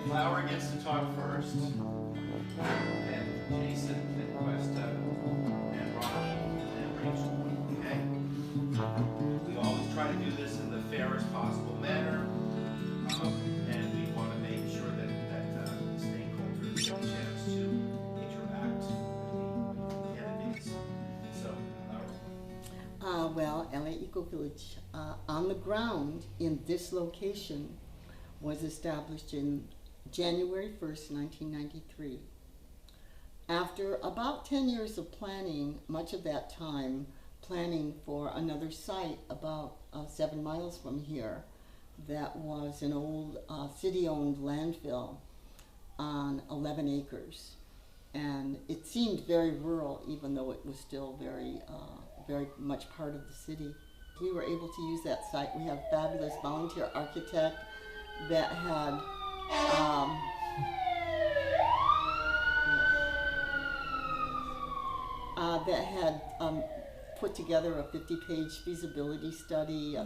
Flower gets to talk first, and Jason, and Questa, and Ronnie, and Rachel. Okay? We always try to do this in the fairest possible manner, and we want to make sure that the stakeholders get a chance to interact with the candidates. So, Well, LA Ecovillage on the ground in this location was established in January 1st, 1993. After about 10 years of planning, much of that time planning for another site about 7 miles from here that was an old city-owned landfill on 11 acres. And it seemed very rural, even though it was still very much part of the city. We were able to use that site. We have a fabulous volunteer architect that had put together a 50-page feasibility study.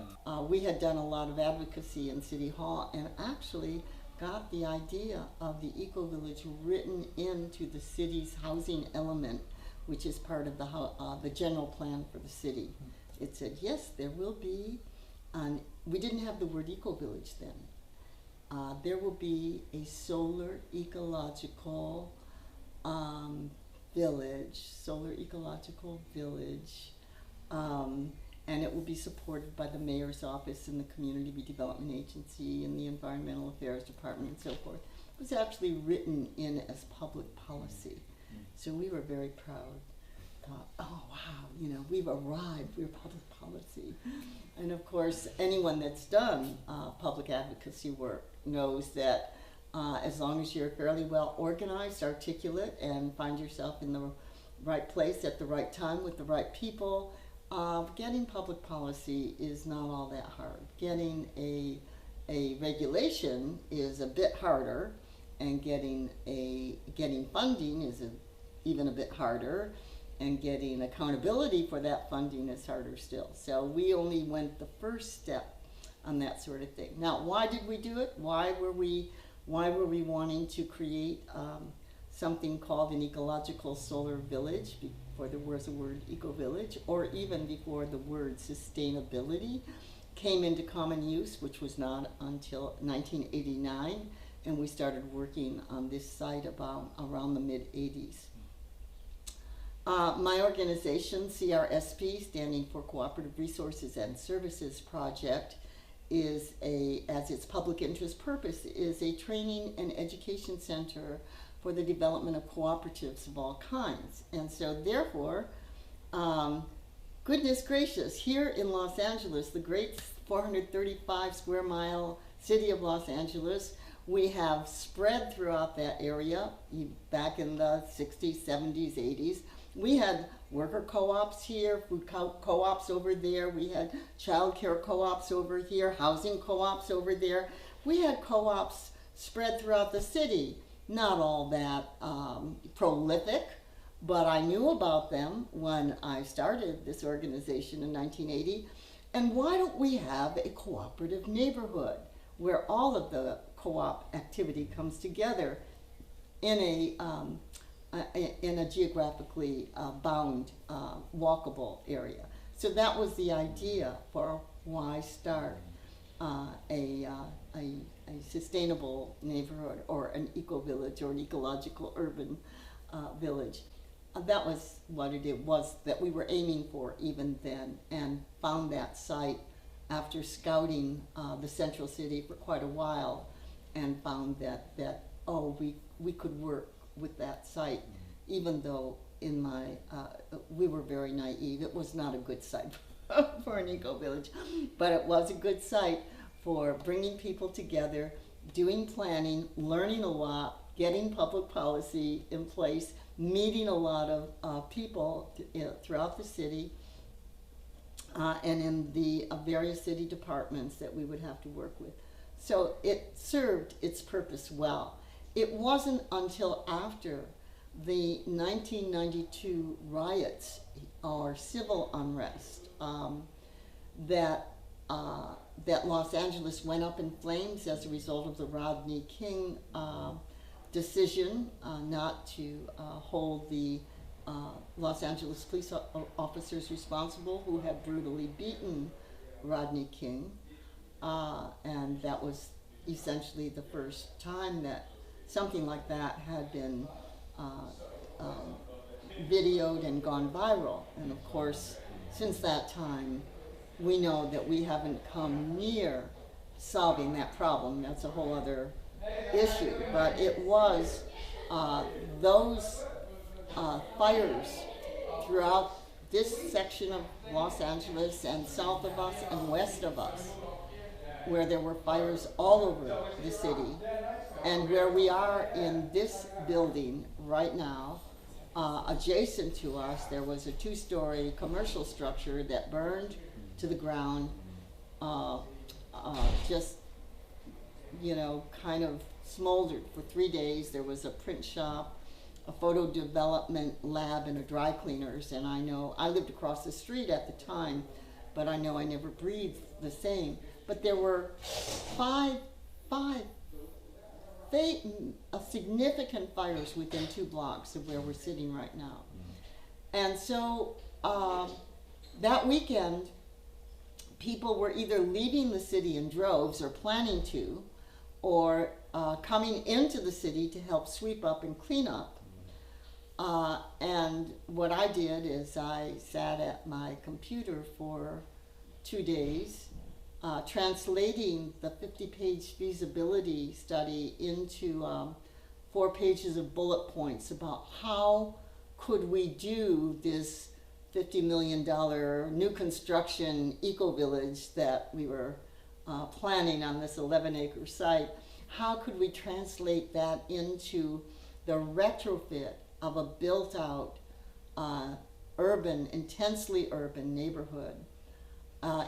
We had done a lot of advocacy in City Hall and actually got the idea of the Ecovillage written into the city's housing element, which is part of the general plan for the city. It said, yes, there will be, we didn't have the word Ecovillage then. There will be a solar ecological village, and it will be supported by the mayor's office and the community redevelopment agency and the environmental affairs department and so forth. It was actually written in as public policy. So we were very proud. Thought, oh wow, we've arrived, we're public policy. And of course, anyone that's done public advocacy work knows that as long as you're fairly well organized, articulate, and find yourself in the right place at the right time with the right people, getting public policy is not all that hard. Getting a regulation is a bit harder, and getting funding is even a bit harder, and getting accountability for that funding is harder still. So we only went the first step on that sort of thing. Now, why did we do it? Why were we wanting to create something called an ecological solar village before there was the word eco-village, or even before the word sustainability came into common use, which was not until 1989, and we started working on this site around the mid-'80s. My organization, CRSP, standing for Cooperative Resources and Services Project, as its public interest purpose, is a training and education center for the development of cooperatives of all kinds. And so therefore, goodness gracious, here in Los Angeles, the great 435 square mile city of Los Angeles, we have spread throughout that area. Back in the 60s, 70s, 80s, we had worker co-ops here, food co-ops over there, we had child care co-ops over here, housing co-ops over there. We had co-ops spread throughout the city. Not all that prolific, but I knew about them when I started this organization in 1980. And why don't we have a cooperative neighborhood where all of the co-op activity comes together in a geographically bound, walkable area? So that was the idea for why start a sustainable neighborhood, or an eco-village, or an ecological urban village. That was what it was that we were aiming for even then, and found that site after scouting the central city for quite a while, and found that we could work with that site, even though we were very naive. It was not a good site for an eco-village, but it was a good site for bringing people together, doing planning, learning a lot, getting public policy in place, meeting a lot of people throughout the city, and in the various city departments that we would have to work with. So it served its purpose well. It wasn't until after the 1992 riots, or civil unrest, that that Los Angeles went up in flames as a result of the Rodney King decision not to hold the Los Angeles police officers responsible who had brutally beaten Rodney King. And that was essentially the first time that something like that had been videoed and gone viral. And of course, since that time, we know that we haven't come near solving that problem. That's a whole other issue. But it was those fires throughout this section of Los Angeles and south of us and west of us, where there were fires all over the city, and where we are in this building right now, adjacent to us, there was a 2-story commercial structure that burned to the ground, just, you know, kind of smoldered for 3 days. There was a print shop, a photo development lab, and a dry cleaners. And I know, I lived across the street at the time, but I know I never breathed the same. But there were five significant fires within 2 blocks of where we're sitting right now. And so that weekend, people were either leaving the city in droves or planning to, or coming into the city to help sweep up and clean up. And what I did is I sat at my computer for 2 days, translating the 50-page feasibility study into 4 pages of bullet points about how could we do this $50 million new construction eco-village that we were planning on this 11-acre site. How could we translate that into the retrofit of a built-out urban, intensely urban neighborhood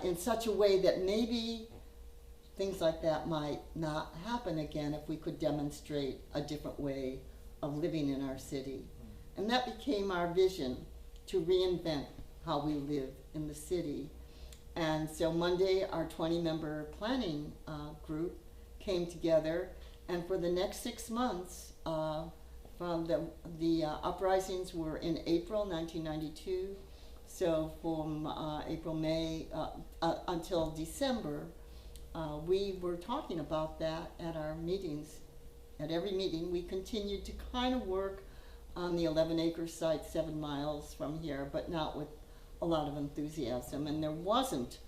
in such a way that maybe things like that might not happen again if we could demonstrate a different way of living in our city. And that became our vision, to reinvent how we live in the city. And so Monday, our 20-member planning group came together, and for the next 6 months, from the uprisings were in April 1992, so from April, May, until December, we were talking about that at our meetings. At every meeting, we continued to kind of work on the 11-acre site 7 miles from here, but not with a lot of enthusiasm. And there wasn't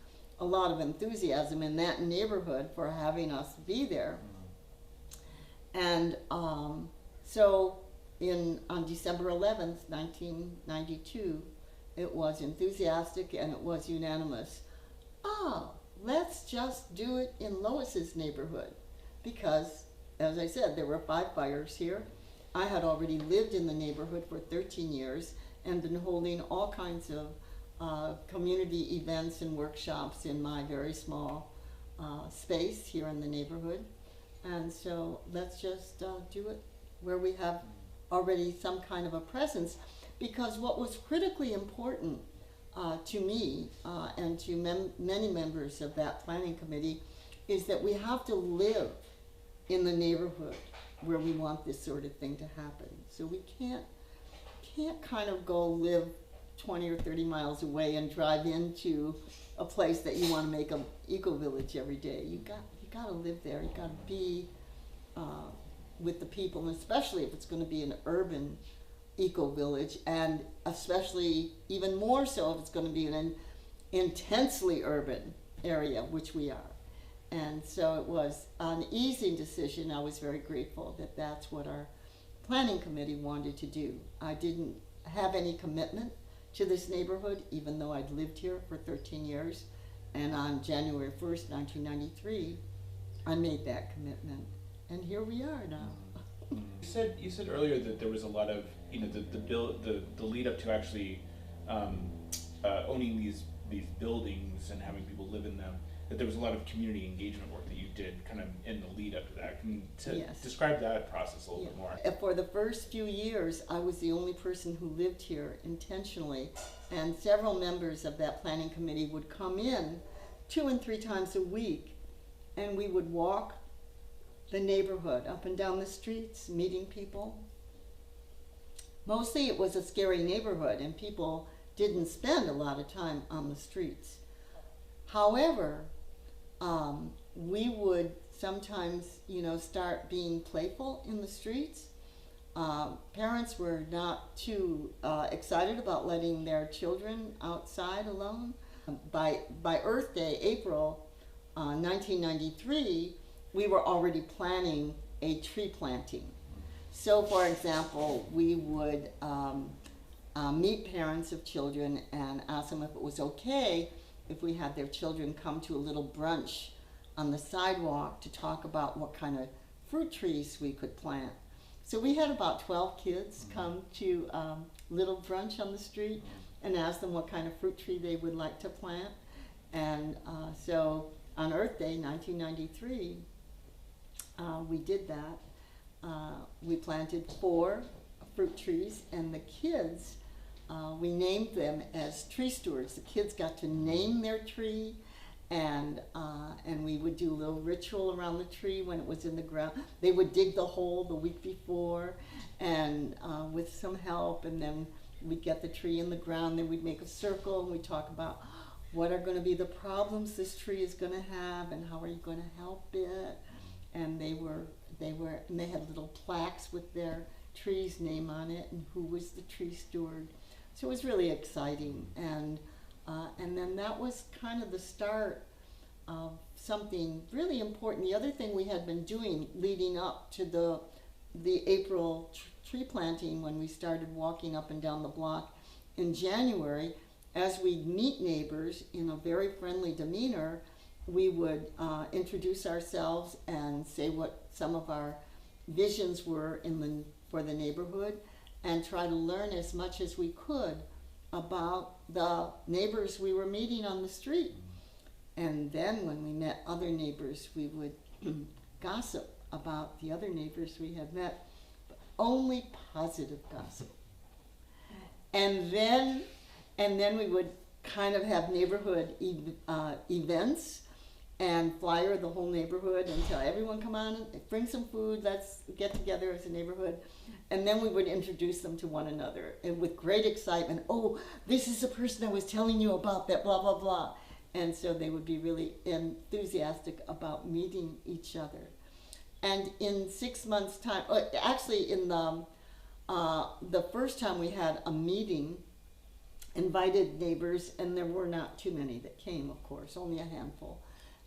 a lot of enthusiasm in that neighborhood for having us be there. And so on December 11th, 1992, it was enthusiastic and it was unanimous. Let's just do it in Lois's neighborhood. Because, as I said, there were 5 fires here. I had already lived in the neighborhood for 13 years and been holding all kinds of community events and workshops in my very small space here in the neighborhood. And so let's just do it where we have already some kind of a presence. Because what was critically important to me and to many members of that planning committee is that we have to live in the neighborhood where we want this sort of thing to happen. So we can't kind of go live 20 or 30 miles away and drive into a place that you want to make an eco-village every day. You got to live there. You got to be with the people, and especially if it's going to be an urban eco-village, and especially even more so if it's going to be an intensely urban area, which we are. And so it was an easy decision. I was very grateful that that's what our planning committee wanted to do. I didn't have any commitment to this neighborhood, even though I'd lived here for 13 years. And on January 1st, 1993, I made that commitment. And here we are now. You said earlier that there was a lot of, the lead up to actually owning these buildings and having people live in them, that there was a lot of community engagement work that you did kind of in the lead up to that. Can you describe that process a little bit more? For the first few years, I was the only person who lived here intentionally, and several members of that planning committee would come in 2 and 3 times a week, and we would walk the neighborhood up and down the streets, meeting people. Mostly it was a scary neighborhood, and people didn't spend a lot of time on the streets. However, we would sometimes, start being playful in the streets. Parents were not too excited about letting their children outside alone. By Earth Day, April 1993, we were already planning a tree planting. So, for example, we would meet parents of children and ask them if it was okay if we had their children come to a little brunch on the sidewalk to talk about what kind of fruit trees we could plant. So we had about 12 kids come to little brunch on the street and ask them what kind of fruit tree they would like to plant. And so on Earth Day 1993, we did that. We planted 4 fruit trees, and the kids, we named them as tree stewards. The kids got to name their tree, and we would do a little ritual around the tree when it was in the ground. They would dig the hole the week before, and with some help, and then we'd get the tree in the ground. Then we'd make a circle, and we'd talk about what are going to be the problems this tree is going to have, and how are you going to help it. And they had little plaques with their tree's name on it and who was the tree steward. So it was really exciting, and then that was kind of the start of something really important. The other thing we had been doing leading up to the April tree planting, when we started walking up and down the block in January, as we'd meet neighbors in a very friendly demeanor, we would introduce ourselves and say what some of our visions were for the neighborhood, and try to learn as much as we could about the neighbors we were meeting on the street. And then when we met other neighbors, we would gossip about the other neighbors we had met, but only positive gossip. And then we would kind of have neighborhood events and flyer the whole neighborhood and tell everyone, come on, bring some food, let's get together as a neighborhood. And then we would introduce them to one another, and with great excitement, oh, this is the person I was telling you about, that blah, blah, blah. And so they would be really enthusiastic about meeting each other. And in 6 months' time, actually in the first time we had a meeting, invited neighbors, and there were not too many that came, of course, only a handful.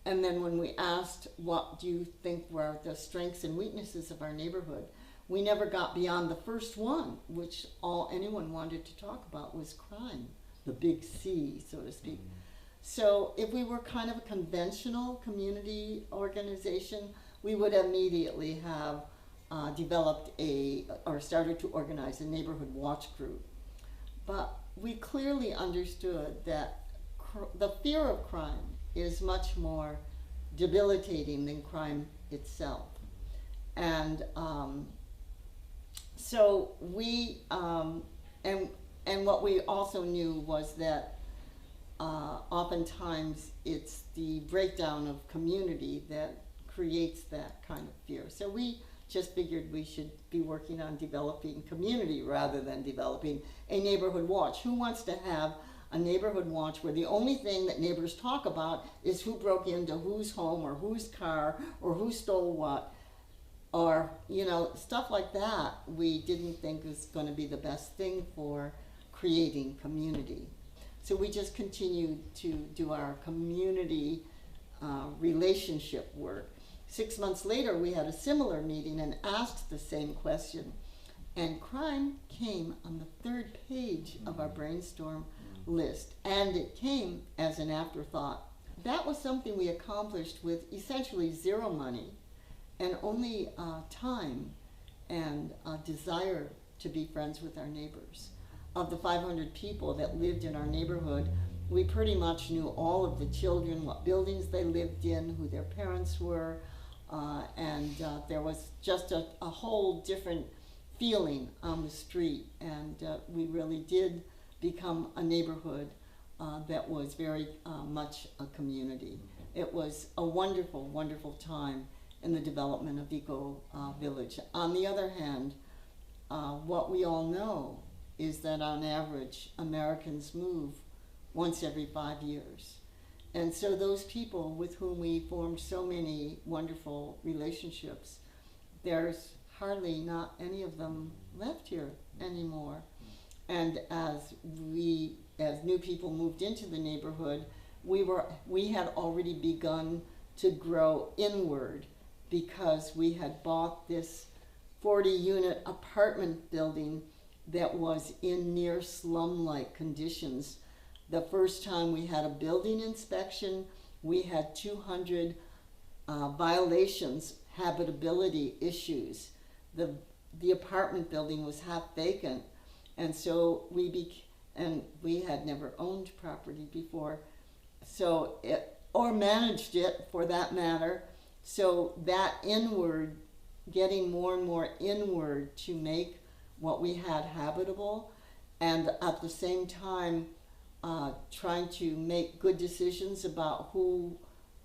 And then when we asked, what do you think were the strengths and weaknesses of our neighborhood, we never got beyond the first one, which all anyone wanted to talk about was crime, the big C, so to speak. So if we were kind of a conventional community organization, we would immediately have developed or started to organize a neighborhood watch group. But we clearly understood that the fear of crime is much more debilitating than crime itself. And so we, and what we also knew was that oftentimes it's the breakdown of community that creates that kind of fear. So we just figured we should be working on developing community rather than developing a neighborhood watch. Who wants to have a neighborhood watch where the only thing that neighbors talk about is who broke into whose home or whose car or who stole what, or stuff like that? We didn't think was going to be the best thing for creating community. So we just continued to do our community relationship work. 6 months later, we had a similar meeting and asked the same question, and crime came on the 3rd page of our brainstorm list, and it came as an afterthought. That was something we accomplished with essentially zero money and only time and a desire to be friends with our neighbors. Of the 500 people that lived in our neighborhood, we pretty much knew all of the children, what buildings they lived in, who their parents were, and there was just a whole different feeling on the street, and we really did become a neighborhood that was very much a community. It was a wonderful, wonderful time in the development of Ecovillage. On the other hand, what we all know is that on average, Americans move once every 5 years. And so those people with whom we formed so many wonderful relationships, there's hardly not any of them left here anymore. And as new people moved into the neighborhood, we had already begun to grow inward because we had bought this 40-unit apartment building that was in near slum-like conditions. The first time we had a building inspection, we had 200 violations, habitability issues. The apartment building was half vacant, and so we had never owned property before, or managed it for that matter. So that inward, getting more and more inward to make what we had habitable, and at the same time trying to make good decisions about who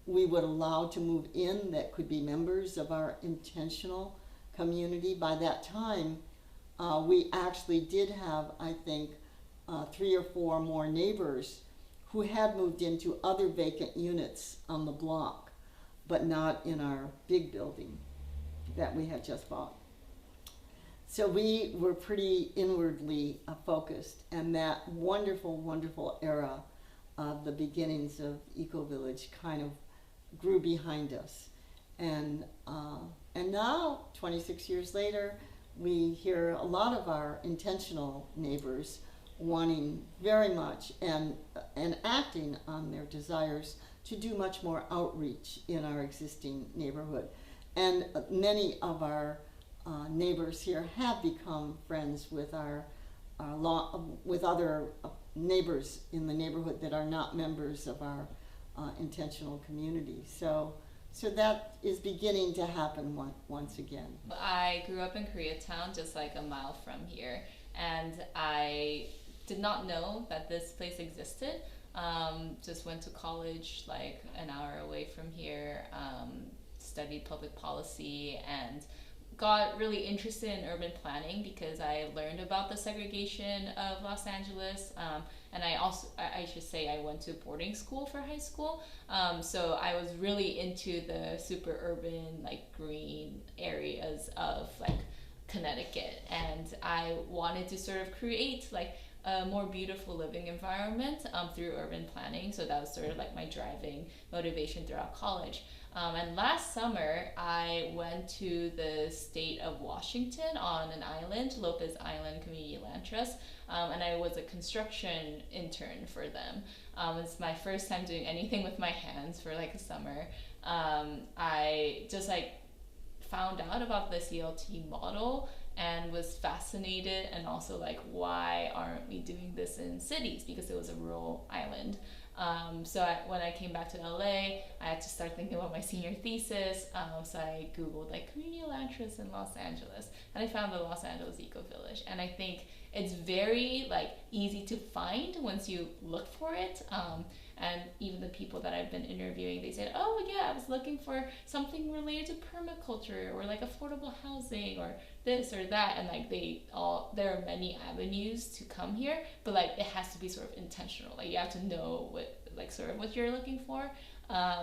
we would allow to move in that could be members of our intentional community. By that time, we actually did have, I think, 3 or 4 more neighbors who had moved into other vacant units on the block, but not in our big building that we had just bought. So we were pretty inwardly focused, and that wonderful, wonderful era of the beginnings of Ecovillage kind of grew behind us. And now, 26 years later, we hear a lot of our intentional neighbors wanting very much and acting on their desires to do much more outreach in our existing neighborhood. And many of our neighbors here have become friends with with other neighbors in the neighborhood that are not members of our intentional community. So that is beginning to happen once again. I grew up in Koreatown, just like a mile from here, and I did not know that this place existed. Just went to college like an hour away from here, studied public policy, and got really interested in urban planning because I learned about the segregation of Los Angeles, and I should say I went to boarding school for high school, so I was really into the super urban, like green areas of like Connecticut, and I wanted to sort of create like a more beautiful living environment through urban planning. So that was sort of like my driving motivation throughout college. And last summer, I went to the state of Washington on an island, Lopez Island Community Land Trust, and I was a construction intern for them. It's my first time doing anything with my hands for like a summer. I just like found out about the CLT model and was fascinated, and also like, why aren't we doing this in cities, because it was a rural island. So when I came back to LA, I had to start thinking about my senior thesis, so I googled like community land trusts in Los Angeles, and I found the Los Angeles Ecovillage, and I think it's very like easy to find once you look for it. And even the people that I've been interviewing, they said, oh yeah, I was looking for something related to permaculture or like affordable housing or this or that, and like there are many avenues to come here, but like it has to be sort of intentional. Like you have to know what you're looking for.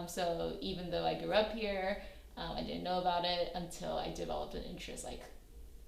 So even though I grew up here, I didn't know about it until I developed an interest like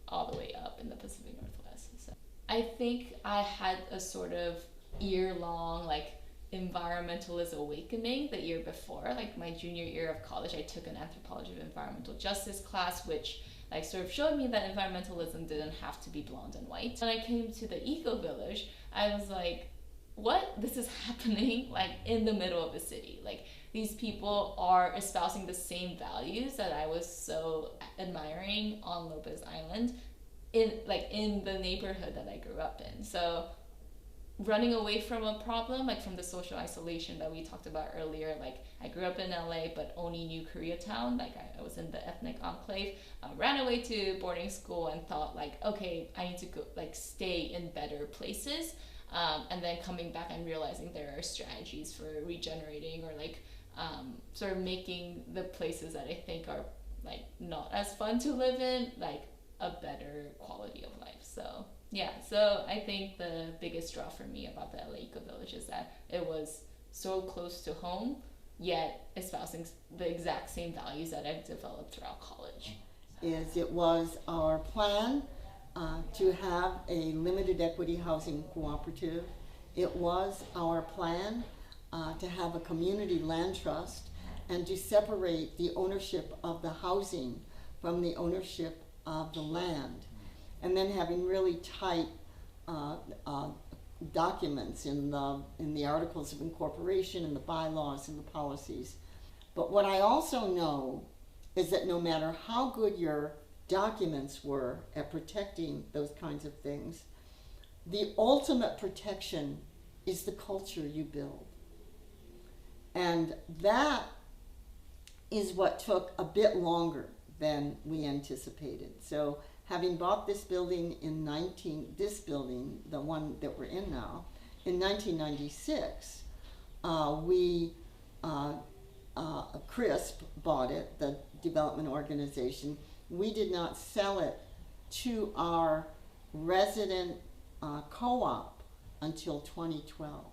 all the way up in the Pacific Northwest. So I think I had a sort of year-long like environmentalist awakening the year before. Like my junior year of college, I took an anthropology of environmental justice class, which like sort of showed me that environmentalism didn't have to be blonde and white. When I came to the Ecovillage, I was like, what? This is happening like in the middle of the city. Like these people are espousing the same values that I was so admiring on Lopez Island in the neighborhood that I grew up in. So running away from a problem, like from the social isolation that we talked about earlier, like I grew up in LA but only knew Koreatown, like I was in the ethnic enclave, ran away to boarding school and thought like, okay, I need to go like stay in better places. and then coming back and realizing there are strategies for regenerating or like sort of making the places that I think are like not as fun to live in like a better quality of life. So yeah, so I think the biggest draw for me about the LA Ecovillage is that it was so close to home, yet espousing the exact same values that I've developed throughout college. It was our plan to have a limited equity housing cooperative. It was our plan to have a community land trust and to separate the ownership of the housing from the ownership of the land. And then having really tight documents in the articles of incorporation and the bylaws and the policies. But what I also know is that no matter how good your documents were at protecting those kinds of things, the ultimate protection is the culture you build. And that is what took a bit longer than we anticipated. So having bought this building the one that we're in now, in 1996, CRISP bought it, the development organization. We did not sell it to our resident co-op until 2012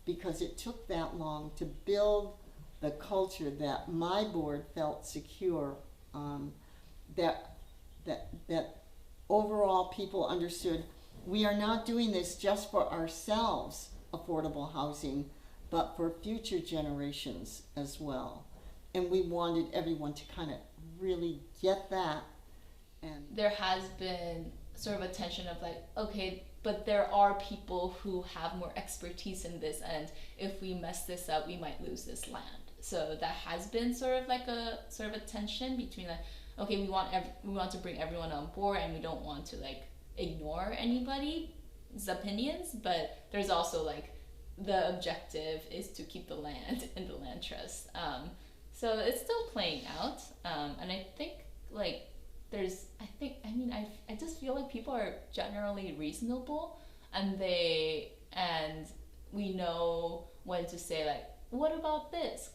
because it took that long to build the culture that my board felt secure, that overall people understood we are not doing this just for ourselves, affordable housing, but for future generations as well. And we wanted everyone to kind of really get that. And there has been sort of a tension of like, okay, but there are people who have more expertise in this, and if we mess this up, we might lose this land. So that has been sort of like a tension between like, okay, we want to bring everyone on board, and we don't want to like ignore anybody's opinions, but there's also like the objective is to keep the land in the land trust. So it's still playing out, and I think like I just feel like people are generally reasonable, and we know when to say like, what about this ?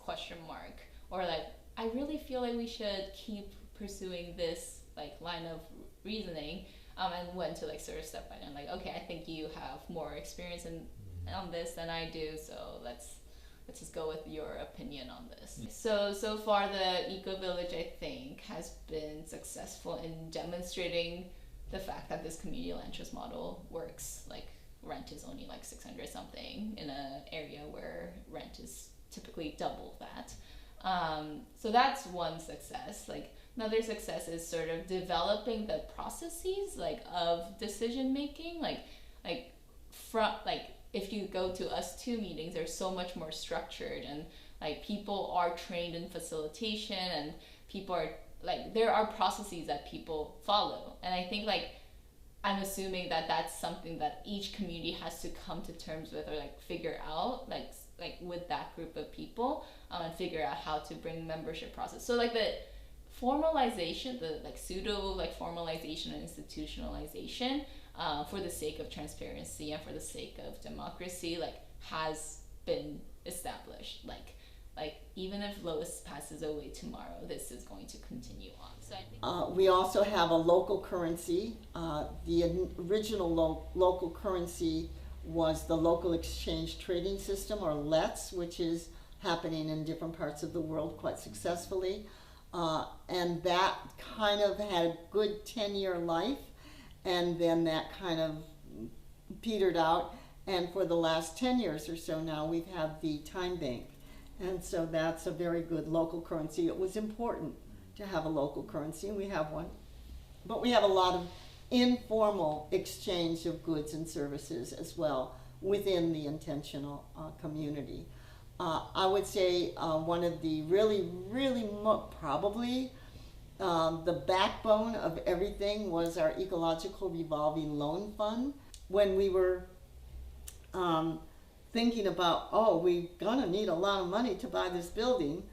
Or like, I really feel like we should keep pursuing this like line of reasoning, and when to like sort of step back and like, okay, I think you have more experience on this than I do, so let's just go with your opinion on this. So far the Ecovillage, I think, has been successful in demonstrating the fact that this community land trust model works. Like rent is only like 600 something in an area where rent is typically double that. So that's one success. Like another success is sort of developing the processes like of decision making. If you go to us two meetings, they're so much more structured, and like people are trained in facilitation, and people are like, there are processes that people follow. And I think like, I'm assuming that that's something that each community has to come to terms with, or like figure out like with that group of people, and figure out how to bring membership process. So like the formalization, the like pseudo like formalization and institutionalization, for the sake of transparency and for the sake of democracy, like has been established. Like even if Lois passes away tomorrow, this is going to continue on. So I think we also have a local currency. The original local currency was the local exchange trading system, or LETS, which is happening in different parts of the world quite successfully. And that kind of had a good 10-year life, and then that kind of petered out. And for the last 10 years or so now, we've had the time bank. And so that's a very good local currency. It was important to have a local currency, and we have one. But we have a lot of informal exchange of goods and services as well within the intentional community. I would say one of the probably the backbone of everything was our ecological revolving loan fund. When we were thinking about, we're gonna need a lot of money to buy this building,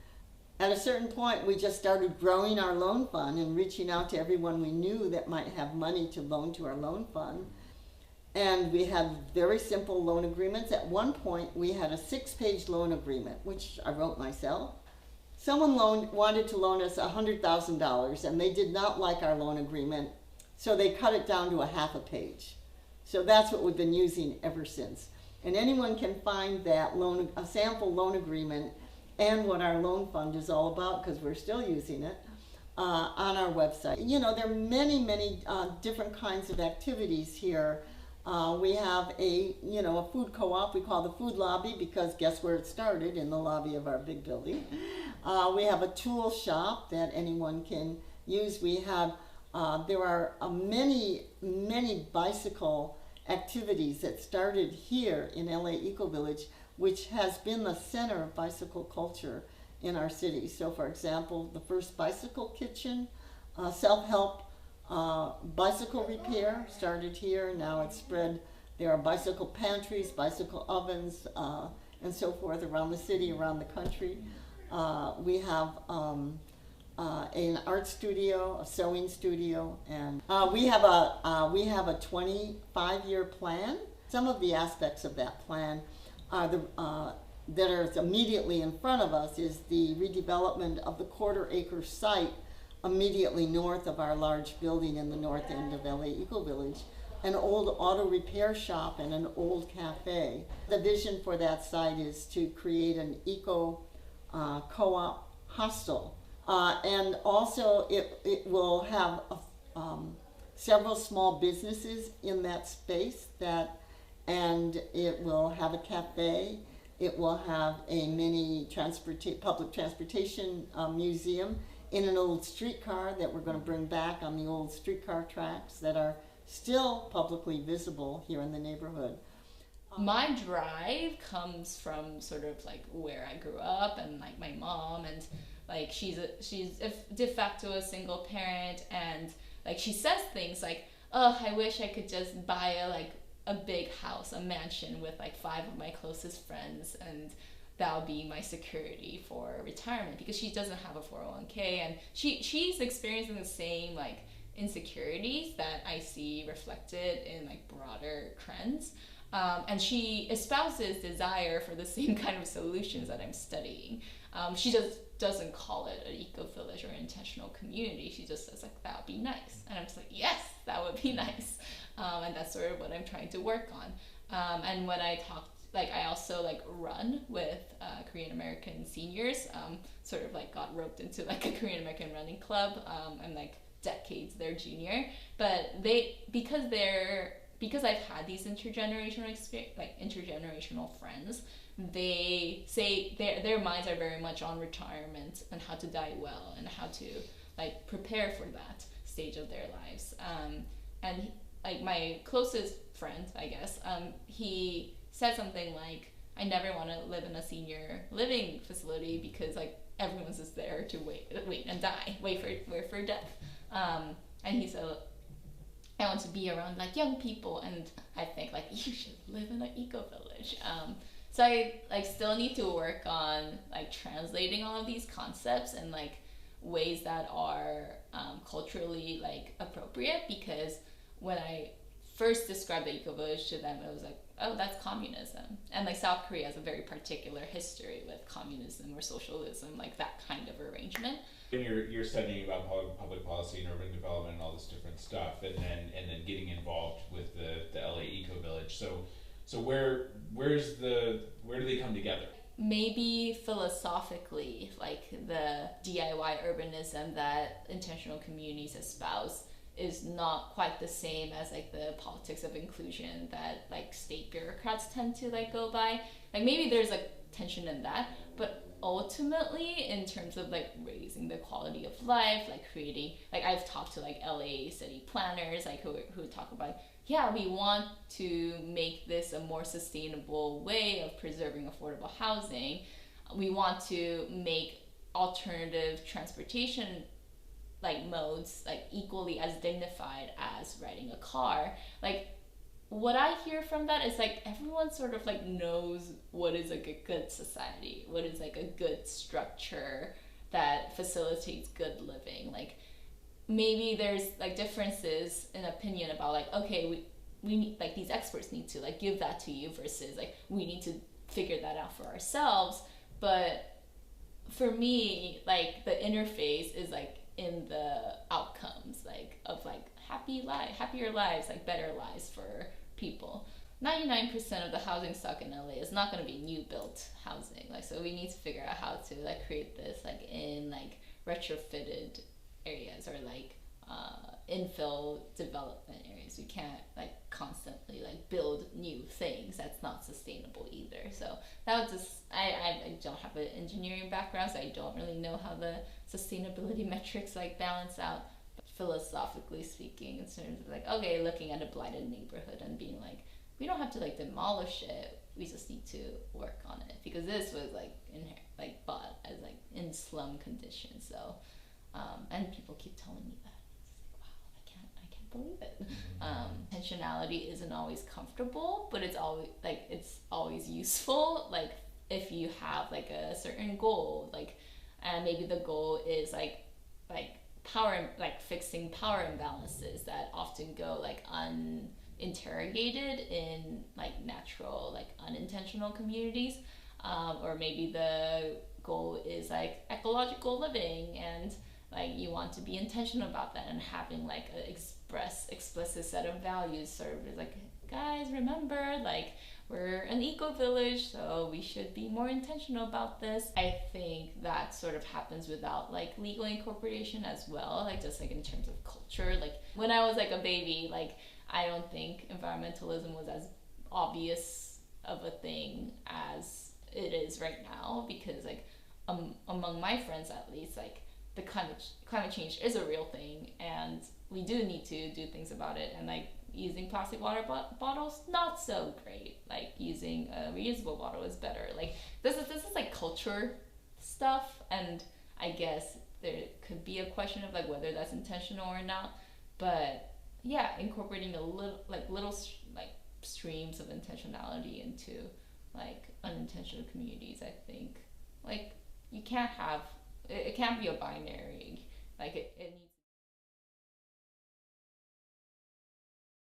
at a certain point we just started growing our loan fund and reaching out to everyone we knew that might have money to loan to our loan fund. And we had very simple loan agreements. At one point, we had a 6-page loan agreement, which I wrote myself. Someone wanted to loan us $100,000, and they did not like our loan agreement, so they cut it down to a half a page. So that's what we've been using ever since. And anyone can find that a sample loan agreement and what our loan fund is all about, because we're still using it, on our website. You know, there are many different kinds of activities here. We have a food co-op we call the Food Lobby, because guess where it started? In the lobby of our big building. We have a tool shop that anyone can use. We have there are many bicycle activities that started here in LA Ecovillage, which has been the center of bicycle culture in our city. So for example, the first bicycle kitchen, self-help bicycle repair started here. Now it's spread. There are bicycle pantries, bicycle ovens, and so forth around the city, around the country. We have an art studio, a sewing studio, and we have a 25-year plan. Some of the aspects of that plan are that are immediately in front of us is the redevelopment of the quarter-acre site immediately north of our large building in the north end of LA Ecovillage, an old auto repair shop and an old cafe. The vision for that site is to create an eco co-op hostel. And also it will have several small businesses in that space, and it will have a cafe. It will have a mini public transportation museum in an old streetcar that we're going to bring back on the old streetcar tracks that are still publicly visible here in the neighborhood. My drive comes from sort of like where I grew up, and like my mom, and like she's de facto a single parent, and like she says things like, oh, I wish I could just buy a big house, a mansion with like 5 of my closest friends, and that'll be my security for retirement, because she doesn't have a 401k, and she's experiencing the same like insecurities that I see reflected in like broader trends. And she espouses desire for the same kind of solutions that I'm studying. She just doesn't call it an eco-village or an intentional community. She just says like, that would be nice. And I'm just like, yes, that would be nice. And that's sort of what I'm trying to work on. And when I talk, like I also like run with Korean American seniors, sort of like got roped into like a Korean American running club. I'm like decades their junior, but because I've had these intergenerational friends, they say their minds are very much on retirement and how to die well and how to like prepare for that stage of their lives. And like my closest friend, I guess, he said something like, I never want to live in a senior living facility because like everyone's just there to wait and die, wait for death. And he said, I want to be around like young people, and I think like you should live in an eco-village. So I like still need to work on like translating all of these concepts in like ways that are culturally like appropriate, because when I first described the eco-village to them, it was like, oh, that's communism. And like South Korea has a very particular history with communism or socialism, like that kind of arrangement. And you're studying about public policy and urban development and all this different stuff, and then getting involved with the LA Ecovillage. So where do they come together? Maybe philosophically, like the DIY urbanism that intentional communities espouse is not quite the same as like the politics of inclusion that like state bureaucrats tend to like go by. Like maybe there's like tension in that, but ultimately in terms of like raising the quality of life, like creating, like I've talked to like LA city planners like who talk about, yeah, we want to make this a more sustainable way of preserving affordable housing. We want to make alternative transportation like modes like equally as dignified as riding a car. Like what I hear from that is like everyone sort of like knows what is like a good society, what is like a good structure that facilitates good living. Like maybe there's like differences in opinion about like, okay, we need, like, these experts need to like give that to you, versus like we need to figure that out for ourselves. But for me, like, the interface is like in the outcomes, like, of like happier lives, like better lives for people. 99% of the housing stock in LA is not going to be new built housing. Like, so we need to figure out how to like create this like in like retrofitted areas, or like infill development areas. We can't like constantly like build new things. That's not sustainable either. So that was just, I don't have an engineering background, so I don't really know how the sustainability metrics like balance out. But philosophically speaking, in terms of like, okay, looking at a blighted neighborhood and being like, we don't have to like demolish it, we just need to work on it, because this was like bought as like in slum conditions. So and people keep telling me that. It's like, wow, I can't believe it. Intentionality isn't always comfortable, but it's always useful. Like, if you have like a certain goal, like, and maybe the goal is like power, like fixing power imbalances that often go like interrogated in like natural, like unintentional communities, or maybe the goal is like ecological living, and like you want to be intentional about that, and having like an explicit set of values, sort of like, guys, remember, like, we're an eco-village, so we should be more intentional about this. I think that sort of happens without like legal incorporation as well, like just like in terms of culture. Like, when I was like a baby, like, I don't think environmentalism was as obvious of a thing as it is right now, because like among my friends at least, like, the climate change is a real thing, and we do need to do things about it. And like, using plastic water bottles, not so great. Like, using a reusable bottle is better. Like, this is like culture stuff, and I guess there could be a question of like whether that's intentional or not. But yeah, incorporating a little streams of intentionality into like unintentional communities, I think, like, you can't have, it can't be a binary.